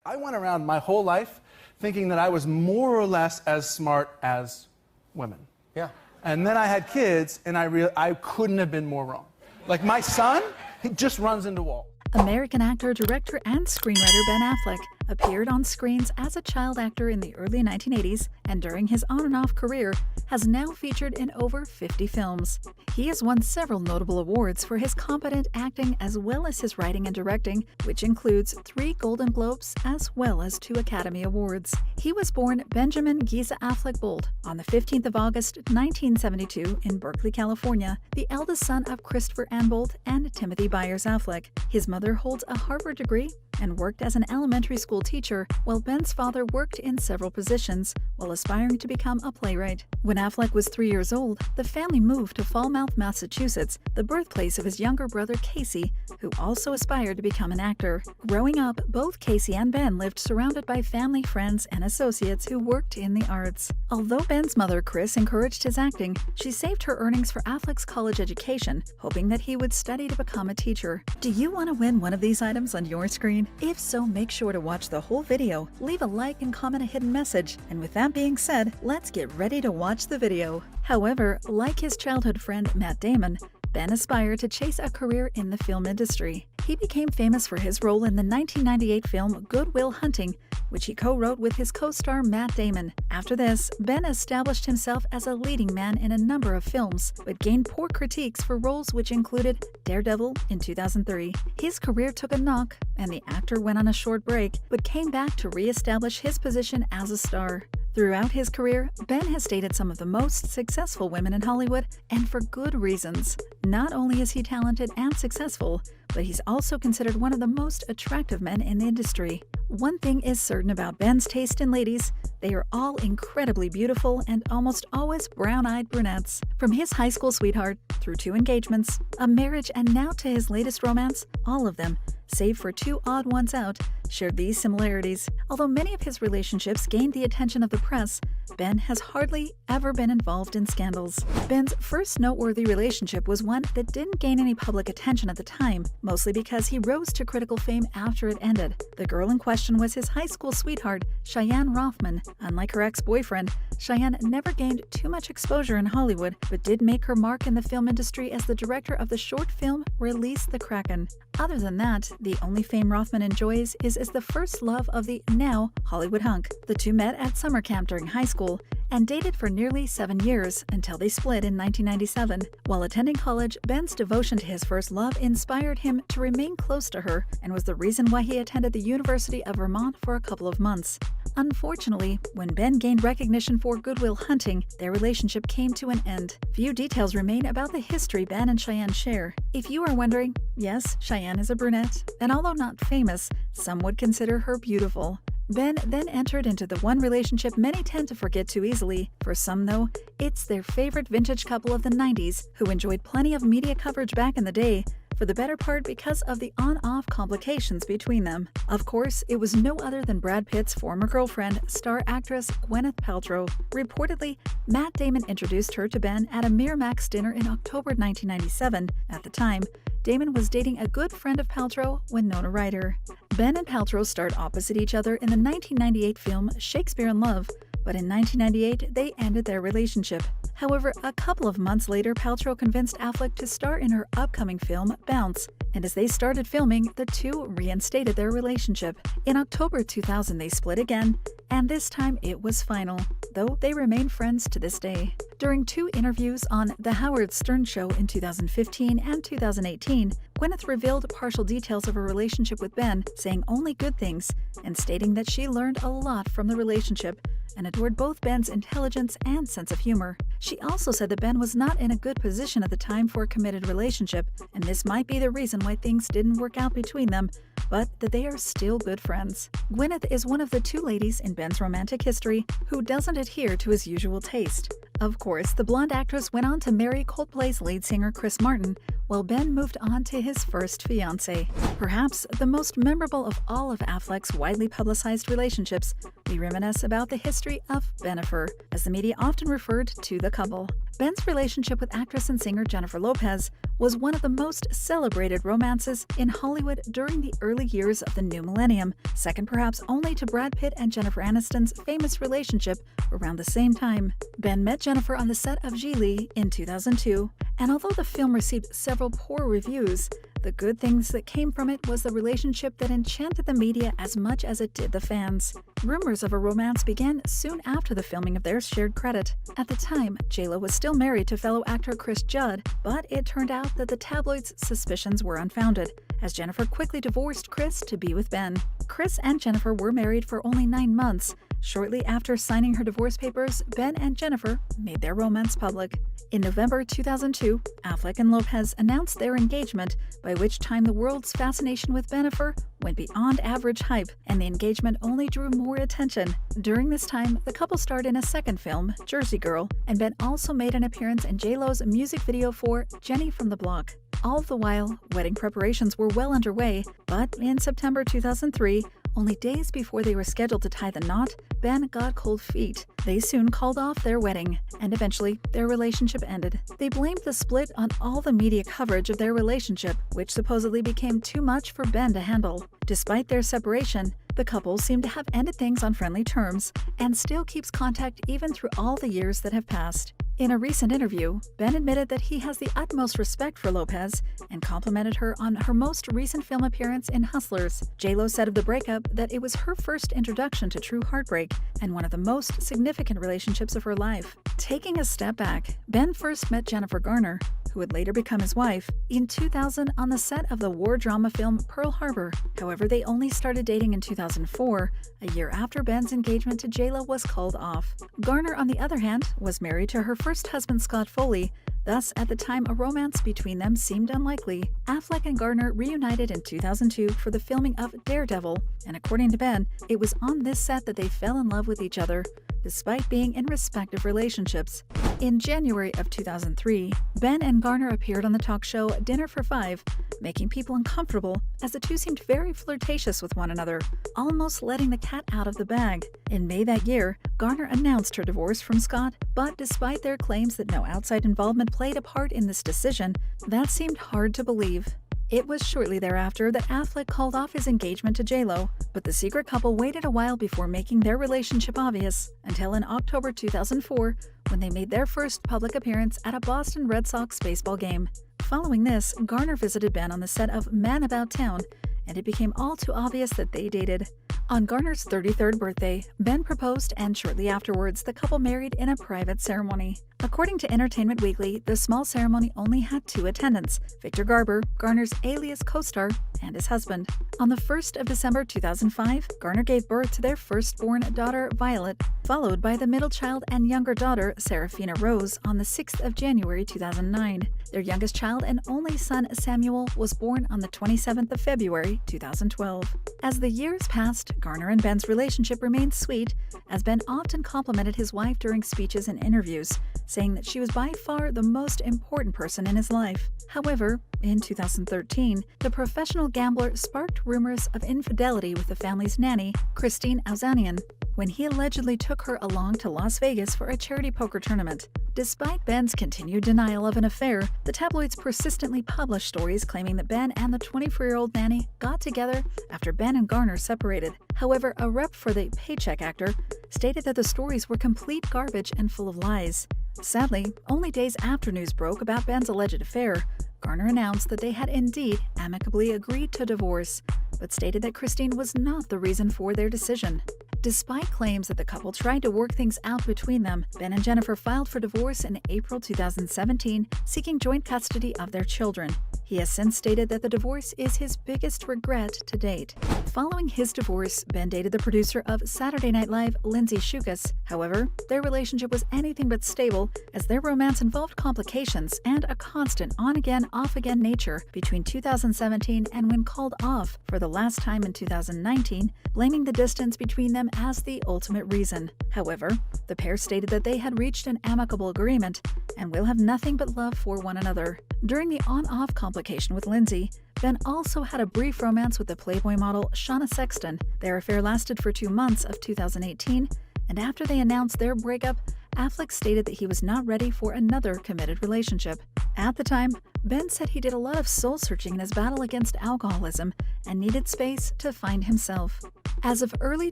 I went around my whole life thinking that I was more or less as smart as women. Yeah. And then I had kids, and I couldn't have been more wrong. Like my son, he just runs into walls. American actor, director, and screenwriter Ben Affleck appeared on screens as a child actor in the early 1980s, and during his on and off career, has now featured in over 50 films. He has won several notable awards for his competent acting as well as his writing and directing, which includes 3 Golden Globes as well as 2 Academy Awards. He was born Benjamin Geza Affleck-Boldt on the 15th of August, 1972 in Berkeley, California, the eldest son of Christopher Ann Boldt and Timothy Byers Affleck. His mother holds a Harvard degree and worked as an elementary school teacher, while Ben's father worked in several positions while aspiring to become a playwright. When Affleck was 3 years old, the family moved to Falmouth, Massachusetts, the birthplace of his younger brother Casey, who also aspired to become an actor. Growing up, both Casey and Ben lived surrounded by family, friends, and associates who worked in the arts. Although Ben's mother, Chris, encouraged his acting, she saved her earnings for Affleck's college education, hoping that he would study to become a teacher. Do you want to win one of these items on your screen? If so, make sure to watch the whole video, leave a like and comment a hidden message. And with that being said, let's get ready to watch the video. However, like his childhood friend Matt Damon, Ben aspired to chase a career in the film industry. He became famous for his role in the 1998 film Good Will Hunting, which he co-wrote with his co-star Matt Damon. After this, Ben established himself as a leading man in a number of films, but gained poor critiques for roles which included Daredevil in 2003. His career took a knock, and the actor went on a short break, but came back to re-establish his position as a star. Throughout his career, Ben has dated some of the most successful women in Hollywood, and for good reasons. Not only is he talented and successful, but he's also considered one of the most attractive men in the industry. One thing is certain about Ben's taste in ladies: they are all incredibly beautiful and almost always brown-eyed brunettes. From his high school sweetheart, through 2 engagements, a marriage, and now to his latest romance, all of them, save for 2 odd ones out, shared these similarities. Although many of his relationships gained the attention of the press, Ben has hardly ever been involved in scandals. Ben's first noteworthy relationship was one that didn't gain any public attention at the time, mostly because he rose to critical fame after it ended. The girl in question was his high school sweetheart, Cheyenne Rothman. Unlike her ex-boyfriend, Cheyenne never gained too much exposure in Hollywood, but did make her mark in the film industry as the director of the short film Release the Kraken. Other than that, the only fame Rothman enjoys is as the first love of the now Hollywood hunk. The two met at summer camp during high school and dated for nearly 7 years until they split in 1997. While attending college, Ben's devotion to his first love inspired him to remain close to her and was the reason why he attended the University of Vermont for a couple of months. Unfortunately, when Ben gained recognition for Good Will Hunting, their relationship came to an end. Few details remain about the history Ben and Cheyenne share. If you are wondering, yes, Cheyenne is a brunette, and although not famous, some would consider her beautiful. Ben then entered into the one relationship many tend to forget too easily. For some, though, it's their favorite vintage couple of the 90s, who enjoyed plenty of media coverage back in the day, for the better part because of the on-off complications between them. Of course, it was no other than Brad Pitt's former girlfriend, star actress Gwyneth Paltrow. Reportedly, Matt Damon introduced her to Ben at a Miramax dinner in October 1997. At the time, Damon was dating a good friend of Paltrow, Winona Ryder. Ben and Paltrow starred opposite each other in the 1998 film Shakespeare in Love, but in 1998 they ended their relationship. However, a couple of months later, Paltrow convinced Affleck to star in her upcoming film Bounce, and as they started filming, the two reinstated their relationship. In October 2000, they split again, and this time it was final, though they remain friends to this day. During 2 interviews on The Howard Stern Show in 2015 and 2018, Gwyneth revealed partial details of her relationship with Ben, saying only good things, and stating that she learned a lot from the relationship and adored both Ben's intelligence and sense of humor. She also said that Ben was not in a good position at the time for a committed relationship, and this might be the reason why things didn't work out between them, but that they are still good friends. Gwyneth is one of the 2 ladies in Ben's romantic history who doesn't adhere to his usual taste. Of course, the blonde actress went on to marry Coldplay's lead singer Chris Martin, while Ben moved on to his first fiancée. Perhaps the most memorable of all of Affleck's widely publicized relationships, we reminisce about the history of Bennifer, as the media often referred to the couple. Ben's relationship with actress and singer Jennifer Lopez was one of the most celebrated romances in Hollywood during the early years of the new millennium, second perhaps only to Brad Pitt and Jennifer Aniston's famous relationship around the same time. Ben met Jennifer on the set of Gigli in 2002, and although the film received several poor reviews, the good things that came from it was the relationship that enchanted the media as much as it did the fans. Rumors of a romance began soon after the filming of their shared credit. At the time, J.Lo was still married to fellow actor Chris Judd, but it turned out that the tabloids' suspicions were unfounded, as Jennifer quickly divorced Chris to be with Ben. Chris and Jennifer were married for only 9 months. Shortly after signing her divorce papers, Ben and Jennifer made their romance public. In November 2002, Affleck and Lopez announced their engagement, by which time the world's fascination with Bennifer went beyond average hype, and the engagement only drew more attention. During this time, the couple starred in a second film, Jersey Girl, and Ben also made an appearance in J.Lo's music video for Jenny from the Block. All the while, wedding preparations were well underway, but in September 2003, only days before they were scheduled to tie the knot, Ben got cold feet. They soon called off their wedding, and eventually their relationship ended. They blamed the split on all the media coverage of their relationship, which supposedly became too much for Ben to handle. Despite their separation, the couple seemed to have ended things on friendly terms and still keeps contact even through all the years that have passed. In a recent interview, Ben admitted that he has the utmost respect for Lopez and complimented her on her most recent film appearance in Hustlers. J.Lo said of the breakup that it was her first introduction to true heartbreak and one of the most significant relationships of her life. Taking a step back, Ben first met Jennifer Garner, who would later become his wife, in 2000 on the set of the war drama film Pearl Harbor. However, they only started dating in 2004, a year after Ben's engagement to J.Lo was called off. Garner, on the other hand, was married to her first husband Scott Foley. Thus, at the time, a romance between them seemed unlikely. Affleck and Garner reunited in 2002 for the filming of Daredevil, and according to Ben, it was on this set that they fell in love with each other, despite being in respective relationships. In January of 2003, Ben and Garner appeared on the talk show Dinner for Five, making people uncomfortable as the two seemed very flirtatious with one another, almost letting the cat out of the bag. In May that year, Garner announced her divorce from Scott, but despite their claims that no outside involvement played a part in this decision, that seemed hard to believe. It was shortly thereafter that Affleck called off his engagement to J.Lo, but the secret couple waited a while before making their relationship obvious, until in October 2004, when they made their first public appearance at a Boston Red Sox baseball game. Following this, Garner visited Ben on the set of Man About Town, and it became all too obvious that they dated. On Garner's 33rd birthday, Ben proposed, and shortly afterwards, the couple married in a private ceremony. According to Entertainment Weekly, the small ceremony only had 2 attendants: Victor Garber, Garner's Alias co-star, and his husband. On the 1st of December 2005, Garner gave birth to their firstborn daughter, Violet, followed by the middle child and younger daughter, Serafina Rose, on the 6th of January 2009. Their youngest child and only son, Samuel, was born on the 27th of February 2012. As the years passed, Garner and Ben's relationship remained sweet, as Ben often complimented his wife during speeches and interviews, saying that she was by far the most important person in his life. However, in 2013, the professional gambler sparked rumors of infidelity with the family's nanny, Christine Auzanian, when he allegedly took her along to Las Vegas for a charity poker tournament. Despite Ben's continued denial of an affair, the tabloids persistently published stories claiming that Ben and the 24-year-old nanny got together after Ben and Garner separated. However, a rep for the Paycheck actor stated that the stories were complete garbage and full of lies. Sadly, only days after news broke about Ben's alleged affair, Garner announced that they had indeed amicably agreed to divorce, but stated that Christine was not the reason for their decision. Despite claims that the couple tried to work things out between them, Ben and Jennifer filed for divorce in April 2017, seeking joint custody of their children. He has since stated that the divorce is his biggest regret to date. Following his divorce, Ben dated the producer of Saturday Night Live, Lindsay Shukas. However, their relationship was anything but stable, as their romance involved complications and a constant on-again, off-again nature between 2017 and when called off for the last time in 2019, blaming the distance between them as the ultimate reason. However, the pair stated that they had reached an amicable agreement and will have nothing but love for one another. During the on-off complication with Lindsay, Ben also had a brief romance with the Playboy model Shauna Sexton. Their affair lasted for 2 months of 2018, and after they announced their breakup, Affleck stated that he was not ready for another committed relationship. At the time, Ben said he did a lot of soul-searching in his battle against alcoholism and needed space to find himself. As of early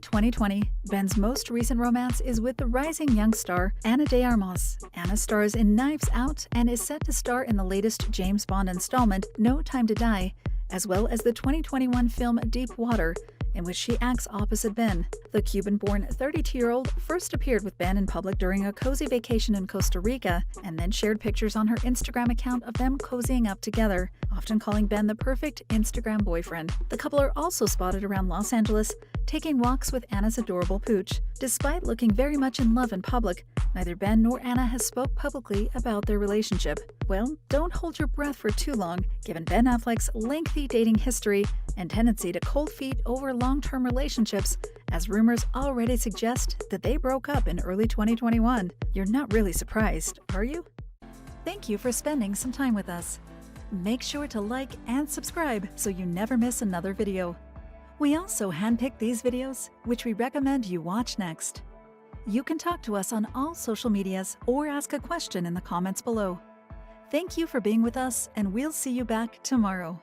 2020, Ben's most recent romance is with the rising young star Ana de Armas. Ana stars in Knives Out and is set to star in the latest James Bond installment, No Time to Die, as well as the 2021 film Deep Water, in which she acts opposite Ben. The Cuban-born 32-year-old first appeared with Ben in public during a cozy vacation in Costa Rica and then shared pictures on her Instagram account of them cozying up together, often calling Ben the perfect Instagram boyfriend. The couple are also spotted around Los Angeles, taking walks with Anna's adorable pooch. Despite looking very much in love in public, neither Ben nor Anna has spoke publicly about their relationship. Well, don't hold your breath for too long, given Ben Affleck's lengthy dating history and tendency to cold feet over long-term relationships, as rumors already suggest that they broke up in early 2021. You're not really surprised, are you? Thank you for spending some time with us. Make sure to like and subscribe so you never miss another video. We also handpick these videos, which we recommend you watch next. You can talk to us on all social medias or ask a question in the comments below. Thank you for being with us, and we'll see you back tomorrow.